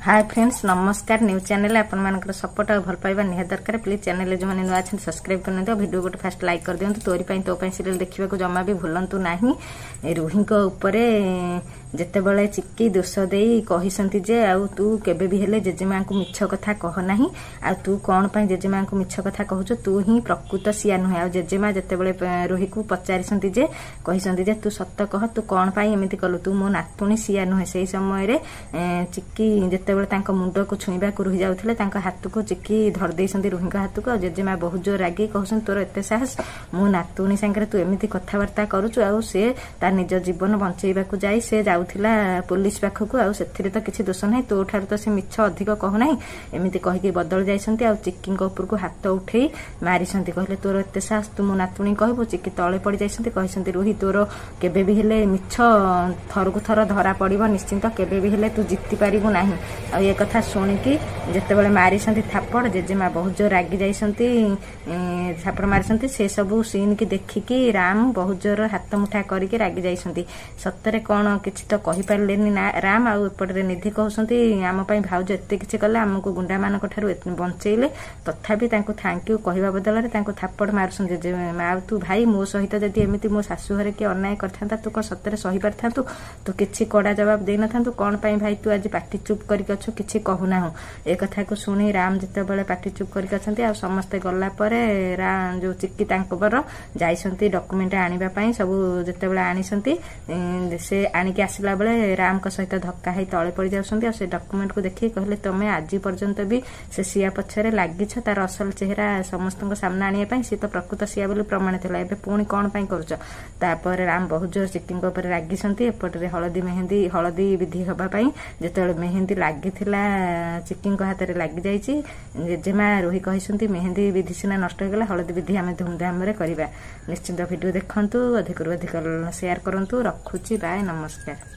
Hi friends नमस्कार news channel आपन support और भल पाइबा निहार दरकार प्लीज चैनल जो मैंने नुआ अच्छे सब्सक्राइब कर दिखाँ वीडियो गोटे फास्ट लाइक कर दिखाँ तोरी तो सीरियल देखा जमा भी भूलु ना रुही जिते बड़े चिक्की दोष दे कहते जे आउ तू केबे भी हेले जेजेमा को मिछ कथा कहना आ तू कौन पाई जेजेमा को मिछ कथा कहूँ तू ही प्रकृत सिया नुहे आ जेजेमा जिते बड़े रुही को पचारि जे कहते जे तू सत कह तू कौन पाई एमती कलु तू मो नातुणी सिया नुहे से समय चिक्की जिते मुंड को छुईबा को रुही जाते हाथ को चिक्की धरदे रुही हाथ को जेजेमा बहुत जोर रागी कहते तोर एत साहस मो नातुणी सांगे तू एमती कथबार्ता करुचु आ से तार निज जीवन बंचेबा जाई से जाउथिला पुलिस पाखक आ से तो किसी दोष ना तो ठार तो से मिछ अधिक कहना एमती कहीकि बदल जाइछंती आ चिक्की ऊपर को हाथ उठे मारी कहले तोर एत साहस तू मो नातुणी कहबू चिक्की तले पड़ जाइछंती कहते रुही तोर केबे भी हेले मिछ थरकु थर धरा पड़िबो निश्चिंत केबे भी हेले तू जीति पारिबु नाही आ ये कथा शुणिकी जिते बड़े मारी थापड़ जेजेमा बहुत जोर रागी जाइछंती थापड़ मारी से सबू सीन की देखिकी राम बहुत जोर हाथ मुठा करके रागी जाइछंती सतरे कौन किछि तो कहि पारलेनी ना राम आ एपटे निधि कहउछंती आम पई भाउज एते किछि कले हमको गुंडा मानक ठारू बंचेइले तथापि तांको थैंक यू कहवा बदल रे तांको थापड़ मारछन जेजेमा तू भाई मो सहित जदि एमिति मो सासु घरे के अन्याय करथांता तू को सतरे सही पारथांतु तू किछि कड़ा जवाब देना थांतु कौन पई भाई तू आज पाटी चुप करके अच्छु किछि कहूना हो ए कथा को सुनी राम जिते बड़े पाटी चुप करके अछंती आ समस्त गला परे जो चिक्की तांकर जाइछंती डॉक्यूमेंट आनिबा पई सब जिते बड़े आनिछंती से आनिके आसिला बेले राम को सहित धक्का है तले पड़ जाउछंती आ से डॉक्यूमेंट को देखि कहले तमे आज पर्यंत भी से सिया पछरे लागिछ तार असल चेहरा समस्त सामने आनिया पई से तो प्रकृत सिया बोली प्रमाणित होला एबे पुणी कोन पई करूछ तापर राम बहुत जोर चिक्की ऊपर रागिछंती एपटरे हळदी विधि हबा पई जेतेबेले मेहंदी लागी चिक्की हाथ में लगी जाइए जेजेमा रुही कहते मेहंदी विधि सीना नष्ट होगा हलदी विधि आम धूमधाम करवा निश्चिंत वीडियो देखु अधिक अधिक शेयर करूँ रखुची बाय नमस्कार।